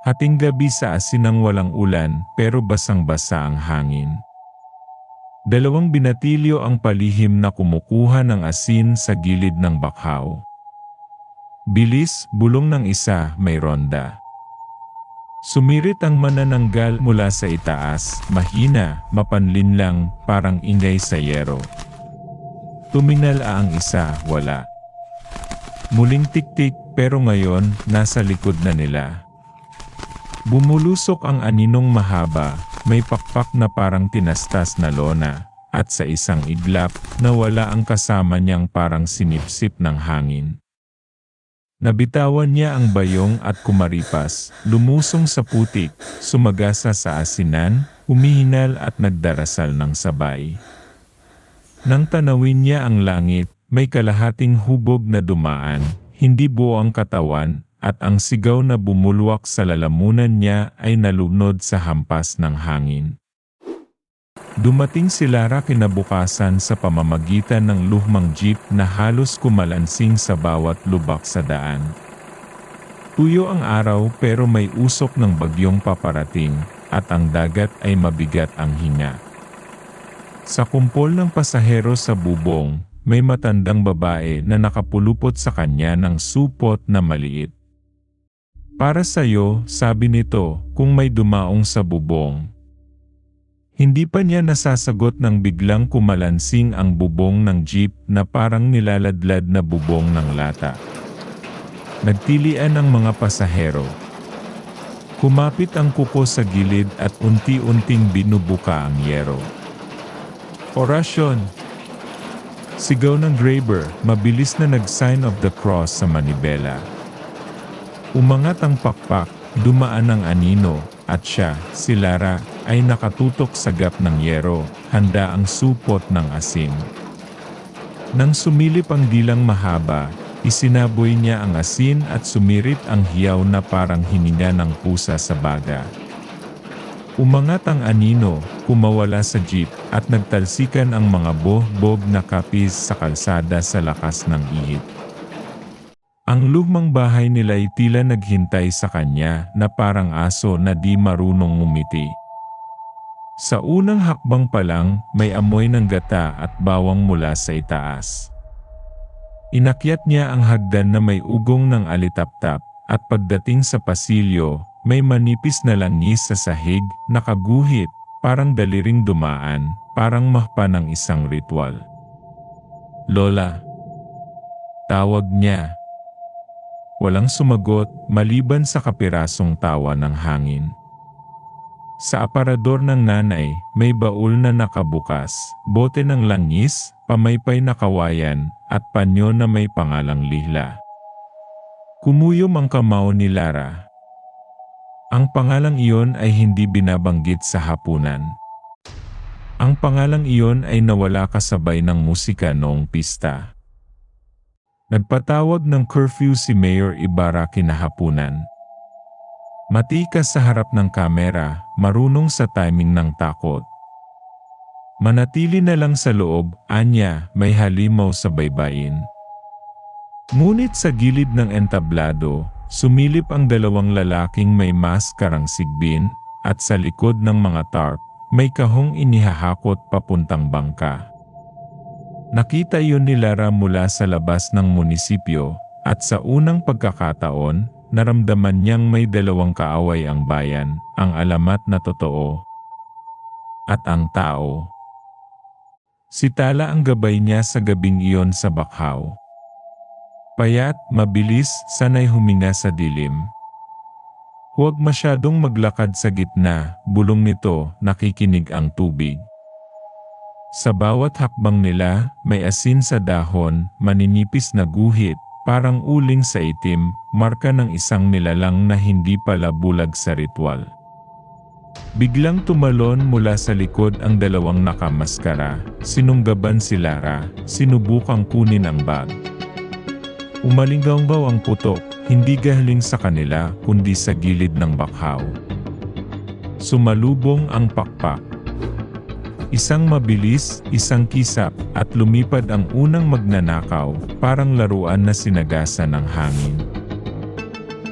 Hating gabi sa asinang walang ulan pero basang-basa ang hangin. Dalawang binatilyo ang palihim na kumukuha ng asin sa gilid ng bakhaw. Bilis, bulong ng isa, may ronda. Sumirit ang manananggal mula sa itaas, mahina, mapanlinlang, parang ingay sa yero. Tuminala ang isa, wala. Muling tiktik pero ngayon, nasa likod na nila. Bumulusok ang aninong mahaba, may pakpak na parang tinastas na lona, at sa isang iglap, nawala ang kasama niyang parang sinipsip ng hangin. Nabitawan niya ang bayong at kumaripas, lumusong sa putik, sumagasa sa asinan, humihinal at nagdarasal ng sabay. Nang tanawin niya ang langit, may kalahating hubog na dumaan, hindi buo ang katawan, at ang sigaw na bumulwak sa lalamunan niya ay nalunod sa hampas ng hangin. Dumating si Lara kinabukasan sa pamamagitan ng lumang jeep na halos kumalansing sa bawat lubak sa daan. Tuyo ang araw pero may usok ng bagyong paparating, at ang dagat ay mabigat ang hinga. Sa kumpol ng pasahero sa bubong, may matandang babae na nakapulupot sa kanya ng supot na maliit. Para sa'yo, sabi nito, kung may dumaong sa bubong. Hindi pa niya nasasagot nang biglang kumalansing ang bubong ng jeep na parang nilaladlad na bubong ng lata. Nagtilian ang mga pasahero. Kumapit ang kuko sa gilid at unti-unting binubuka ang yero. Orasyon! Sigaw ng driver, mabilis na nag-sign of the cross sa manibela. Umangat ang pakpak, dumaan ang anino, at siya, si Lara, ay nakatutok sa gap ng yero, handa ang supot ng asin. Nang sumilip ang dilang mahaba, isinaboy niya ang asin at sumirit ang hiyaw na parang hininga ng pusa sa baga. Umangat ang anino, kumawala sa jeep, at nagtalsikan ang mga boh-bob na kapis sa kalsada sa lakas ng ihip. Ang lumang bahay nila ay tila naghintay sa kanya na parang aso na di marunong ngumiti. Sa unang hakbang pa lang, may amoy ng gata at bawang mula sa itaas. Inakyat niya ang hagdan na may ugong ng alitaptap, at pagdating sa pasilyo, may manipis na langis sa sahig, nakaguhit, parang daliring dumaan, parang mahpa ng isang ritual. Lola! Tawag niya. Walang sumagot, maliban sa kapirasong tawa ng hangin. Sa aparador ng nanay, may baul na nakabukas, bote ng langis, pamaypay na kawayan, at panyo na may pangalang Lihla. Kumuyom ang kamao ni Lara. Ang pangalang iyon ay hindi binabanggit sa hapunan. Ang pangalang iyon ay nawala kasabay ng musika noong pista. Nagpatawag ng curfew si Mayor Ibarra kinahapunan. Matikas sa harap ng kamera, marunong sa timing ng takot. Manatili na lang sa loob, anya, may halimaw sa baybayin. Ngunit sa gilid ng entablado, sumilip ang dalawang lalaking may maskarang sigbin, at sa likod ng mga tarp, may kahong inihahakot papuntang bangka. Nakita iyon ni Lara mula sa labas ng munisipyo, at sa unang pagkakataon, naramdaman niyang may dalawang kaaway ang bayan, ang alamat na totoo, at ang tao. Si Tala ang gabay niya sa gabing iyon sa bakhaw. Payat, mabilis, sanay huminga sa dilim. Huwag masyadong maglakad sa gitna, bulong nito, nakikinig ang tubig. Sa bawat hakbang nila, may asin sa dahon, maninipis na guhit, parang uling sa itim, marka ng isang nilalang na hindi pala bulag sa ritual. Biglang tumalon mula sa likod ang dalawang nakamaskara, sinunggaban si Lara, sinubukang kunin ang bag. Umalinggaw ang putok, hindi galing sa kanila kundi sa gilid ng bakhaw. Sumalubong ang pakpak. Isang mabilis, isang kisap, at lumipad ang unang magnanakaw, parang laruan na sinagasa ng hangin.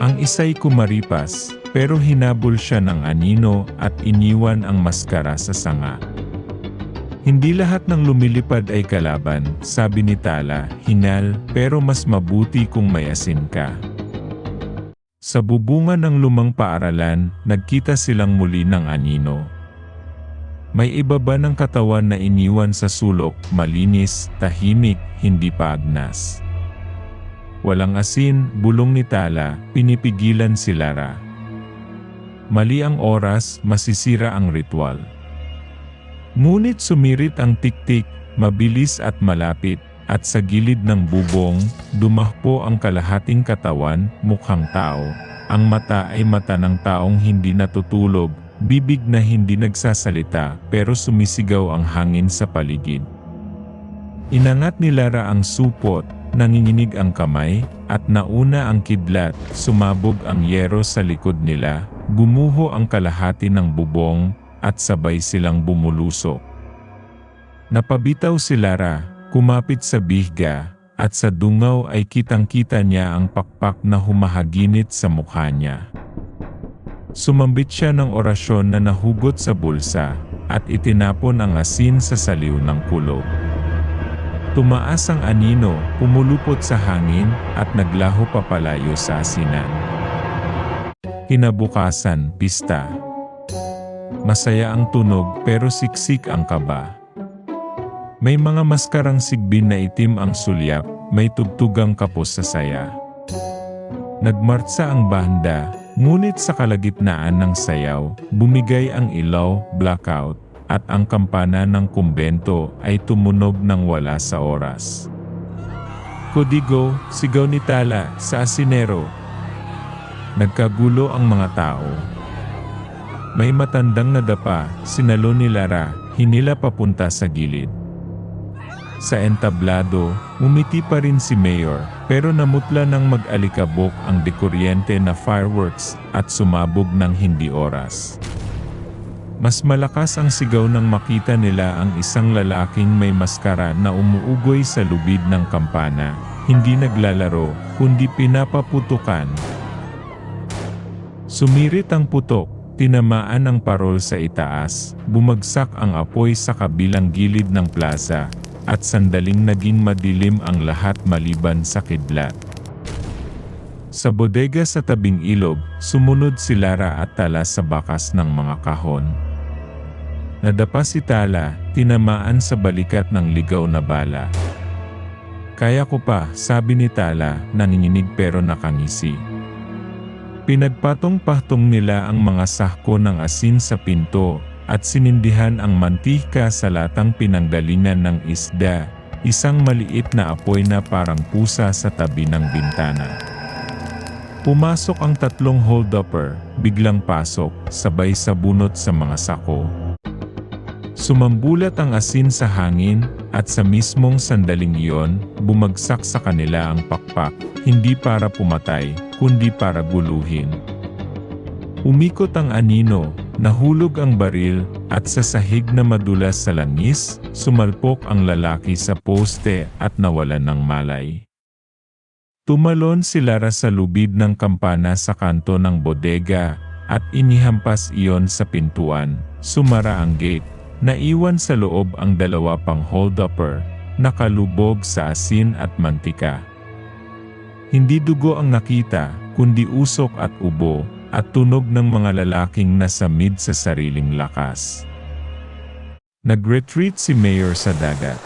Ang isa'y kumaripas, pero hinabol siya ng anino at iniwan ang maskara sa sanga. Hindi lahat ng lumilipad ay kalaban, sabi ni Tala, hingal, pero mas mabuti kung may asin ka. Sa bubungan ng lumang paaralan, nagkita silang muli ng anino. May ibaba ng katawan na iniwan sa sulok, malinis, tahimik, hindi pa agnas. Walang asin, bulong ni Tala, pinipigilan si Lara. Mali ang oras, masisira ang ritual. Ngunit sumirit ang tiktik, mabilis at malapit, at sa gilid ng bubong, dumakpo ang kalahating katawan, mukhang tao. Ang mata ay mata ng taong hindi natutulog, bibig na hindi nagsasalita, pero sumisigaw ang hangin sa paligid. Inangat ni Lara ang supot, nanginginig ang kamay, at nauna ang kidlat, sumabog ang yero sa likod nila, gumuho ang kalahati ng bubong, at sabay silang bumulusok. Napabitaw si Lara, kumapit sa bihga, at sa dungaw ay kitang-kita niya ang pakpak na humahaginit sa mukha niya. Sumambit siya ng orasyon na nahugot sa bulsa, at itinapon ang asin sa saliw ng kulog. Tumaas ang anino, pumulupot sa hangin, at naglaho papalayo sa asinan. Kinabukasan, pista. Masaya ang tunog pero siksik ang kaba. May mga maskarang sigbin na itim ang sulyap, may tugtugang kapos sa saya. Nagmartsa ang banda, ngunit sa kalagitnaan ng sayaw, bumigay ang ilaw, blackout, at ang kampana ng kumbento ay tumunog ng wala sa oras. Kodigo, sigaw ni Tala, sa asinero. Nagkagulo ang mga tao. May matandang nadapa, sinalo ni Lara, hinila papunta sa gilid. Sa entablado, umiti pa rin si Mayor, pero namutla ng mag-alikabok ang dekuryente na fireworks at sumabog ng hindi oras. Mas malakas ang sigaw nang makita nila ang isang lalaking may maskara na umuugoy sa lubid ng kampana, hindi naglalaro, kundi pinapaputukan. Sumirit ang putok. Tinamaan ang parol sa itaas, bumagsak ang apoy sa kabilang gilid ng plaza, at sandaling naging madilim ang lahat maliban sa kidlat. Sa bodega sa tabing ilog, sumunod si Lara at Tala sa bakas ng mga kahon. Nadapa si Tala, tinamaan sa balikat ng ligaw na bala. Kaya ko pa, sabi ni Tala, nanginginig pero nakangisi. Pinagpatong-patong nila ang mga sahko ng asin sa pinto, at sinindihan ang mantika sa latang pinanggalingan ng isda, isang maliit na apoy na parang pusa sa tabi ng bintana. Pumasok ang tatlong hold-upper, biglang pasok, sabay sa bunot sa mga sako. Sumambulat ang asin sa hangin, at sa mismong sandaling iyon, bumagsak sa kanila ang pakpak, hindi para pumatay, kundi para guluhin. Umikot ang anino, nahulog ang baril, at sa sahig na madulas sa langis, sumalpok ang lalaki sa poste at nawalan ng malay. Tumalon si Lara sa lubid ng kampana sa kanto ng bodega, at inihampas iyon sa pintuan, sumara ang gate, naiwan sa loob ang dalawa pang hold-upper, nakalubog sa asin at mantika. Hindi dugo ang nakita, kundi usok at ubo, at tunog ng mga lalaking nasamid sa sariling lakas. Nag-retreat si Mayor sa dagat.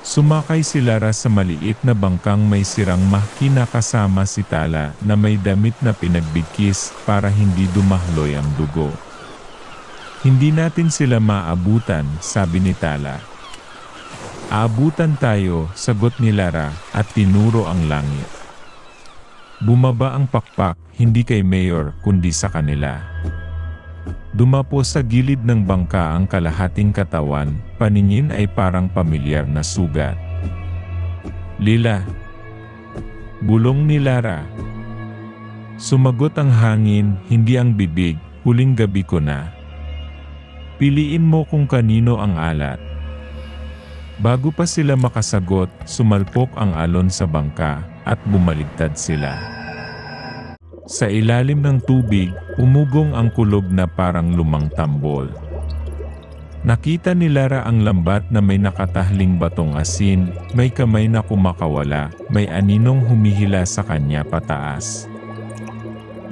Sumakay si Lara sa maliit na bangkang may sirang mahkina kasama si Tala na may damit na pinagbigkis para hindi dumahloy ang dugo. Hindi natin sila maabutan, sabi ni Tala. Aabutan tayo, sagot ni Lara, at tinuro ang langit. Bumaba ang pakpak, hindi kay Mayor, kundi sa kanila. Dumapo sa gilid ng bangka ang kalahating katawan, paningin ay parang pamilyar na sugat. Lila. Bulong ni Lara. Sumagot ang hangin, hindi ang bibig, huling gabi ko na. Piliin mo kung kanino ang alat. Bago pa sila makasagot, sumalpok ang alon sa bangka, at bumaligtad sila. Sa ilalim ng tubig, umugong ang kulog na parang lumang tambol. Nakita ni Lara ang lambat na may nakatahling batong asin, may kamay na kumakawala, may aninong humihila sa kanya pataas.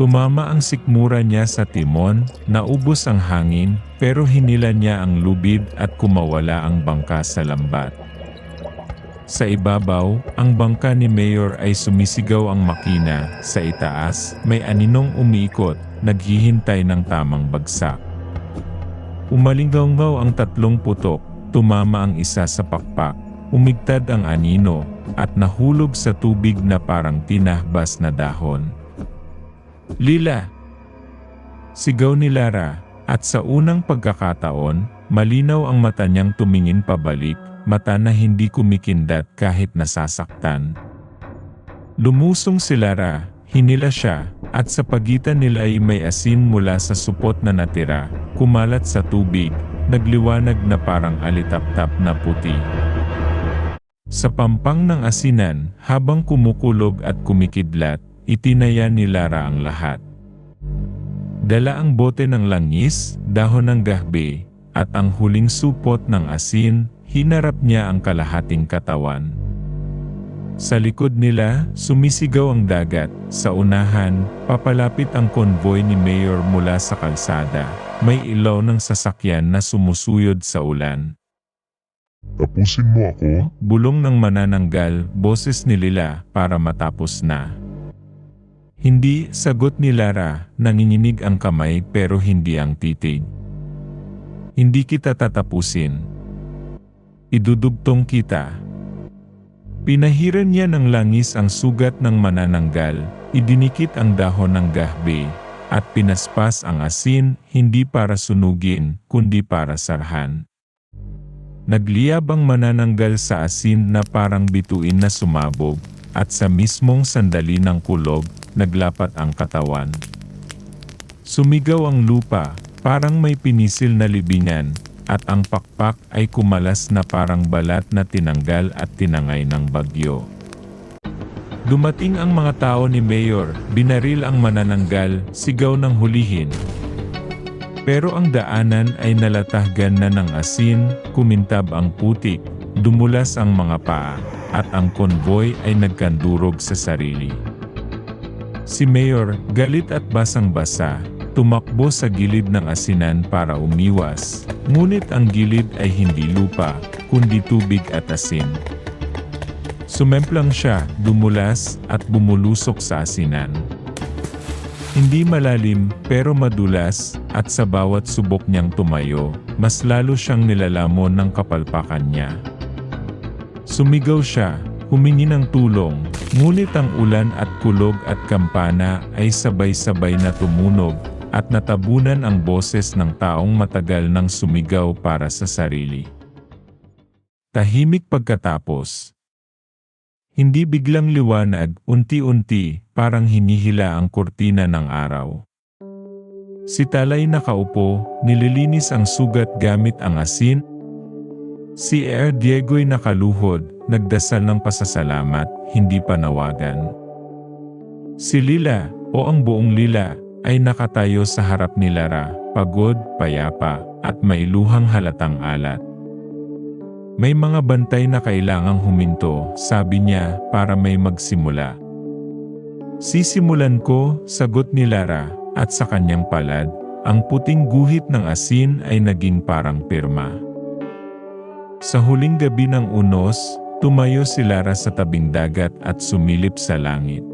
Tumama ang sikmura niya sa timon, naubos ang hangin, pero hinila niya ang lubid at kumawala ang bangka sa lambat. Sa ibabaw, ang bangka ni Mayor ay sumisigaw ang makina, sa itaas, may aninong umiikot, naghihintay ng tamang bagsak. Umalinggaw ang 3 putok, tumama ang isa sa pakpak, umigtad ang anino, at nahulog sa tubig na parang tinahbas na dahon. "Lila!" Sigaw ni Lara, at sa unang pagkakataon, malinaw ang mata niyang tumingin pabalik, mata na hindi kumikindat kahit nasasaktan. Lumusong si Lara, hinila siya, at sa pagitan nila ay may asin mula sa supot na natira, kumalat sa tubig, nagliwanag na parang alitaptap na puti. Sa pampang ng asinan, habang kumukulog at kumikidlat, itinaya ni Lara ang lahat. Dala ang bote ng langis, dahon ng gahbe, at ang huling supot ng asin, hinarap niya ang kalahating katawan. Sa likod nila, sumisigaw ang dagat. Sa unahan, papalapit ang konvoy ni Mayor mula sa kalsada. May ilaw ng sasakyan na sumusuyod sa ulan. Tapusin mo ako? Bulong ng manananggal, boses ni Lila, para matapos na. Hindi, sagot ni Lara, nanginginig ang kamay pero hindi ang titig. Hindi kita tatapusin. Idudugtong kita. Pinahiran niya ng langis ang sugat ng manananggal, idinikit ang dahon ng gahbe, at pinaspas ang asin, hindi para sunugin, kundi para sarhan. Nagliyab ang manananggal sa asin na parang bituin na sumabog, at sa mismong sandali ng kulog, naglapat ang katawan. Sumigaw ang lupa, parang may pinisil na libingan, at ang pakpak ay kumalas na parang balat na tinanggal at tinangay ng bagyo. Dumating ang mga tao ni Mayor, binaril ang manananggal, sigaw ng hulihin. Pero ang daanan ay nalatahgan na ng asin, kumintab ang putik, dumulas ang mga paa, at ang konvoy ay nagkandurog sa sarili. Si Mayor, galit at basang-basa, tumakbo sa gilid ng asinan para umiwas, ngunit ang gilid ay hindi lupa, kundi tubig at asin. Sumemplang siya, dumulas, at bumulusok sa asinan. Hindi malalim, pero madulas, at sa bawat subok niyang tumayo, mas lalo siyang nilalamon ng kapalpakan niya. Sumigaw siya, humingi ng tulong, ngunit ang ulan at kulog at kampana ay sabay-sabay na tumunog, at natabunan ang boses ng taong matagal nang sumigaw para sa sarili. Tahimik pagkatapos. Hindi biglang liwanag, unti-unti, parang hinihila ang kurtina ng araw. Si Talay nakaupo, nililinis ang sugat gamit ang asin. Si Diego'y nakaluhod, nagdasal ng pasasalamat, hindi panawagan. Si Lila, o ang buong Lila, ay nakatayo sa harap ni Lara, pagod, payapa, at may luhang halatang alat. May mga bantay na kailangang huminto, sabi niya, para may magsimula. Sisimulan ko, sagot ni Lara, at sa kanyang palad, ang puting guhit ng asin ay naging parang pirma. Sa huling gabi ng Unos, tumayo si Lara sa tabing dagat at sumilip sa langit.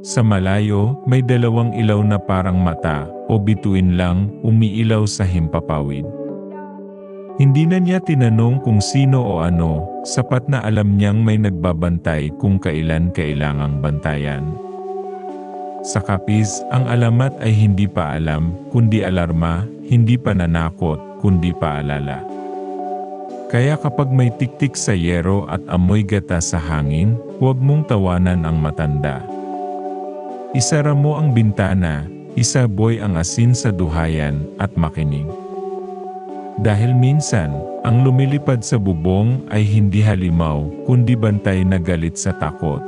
Sa malayo, may 2 ilaw na parang mata, o bituin lang, umiilaw sa himpapawid. Hindi na niya tinanong kung sino o ano, sapat na alam niyang may nagbabantay kung kailan kailangang bantayan. Sa Capiz, ang alamat ay hindi pa alam, kundi alarma, hindi pananakot, kundi paalala. Kaya kapag may tiktik sa yero at amoy gata sa hangin, huwag mong tawanan ang matanda. Isara mo ang bintana, isaboy ang asin sa duhayan, at makinig. Dahil minsan, ang lumilipad sa bubong ay hindi halimaw, kundi bantay na galit sa takot.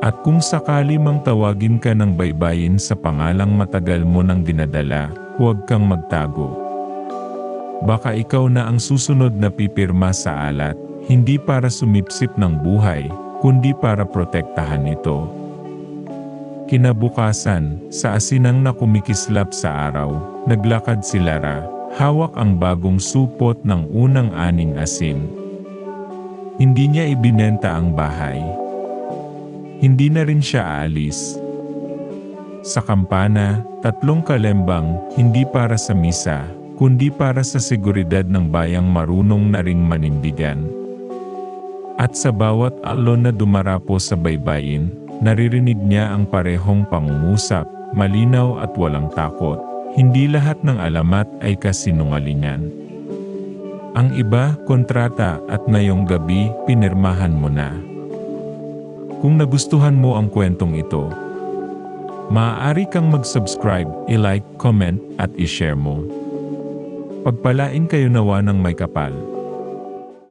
At kung sakali mang tawagin ka ng baybayin sa pangalang matagal mo nang dinadala, huwag kang magtago. Baka ikaw na ang susunod na pipirma sa alat, hindi para sumipsip ng buhay, kundi para protektahan ito. Kinabukasan, sa asinang na kumikislap sa araw, naglakad si Lara, hawak ang bagong supot ng unang aning asin. Hindi niya ibinenta ang bahay. Hindi na rin siya aalis. Sa kampana, 3 kalembang, hindi para sa misa, kundi para sa seguridad ng bayang marunong na ring manindigan. At sa bawat alon na dumarapo sa baybayin, naririnig niya ang parehong pangungusap, malinaw at walang takot. Hindi lahat ng alamat ay kasinungalingan. Ang iba, kontrata at ngayong gabi, pinirmahan mo na. Kung nagustuhan mo ang kwentong ito, maaari kang mag-subscribe, i-like, comment at i-share mo. Pagpalain kayo nawa ng may kapal.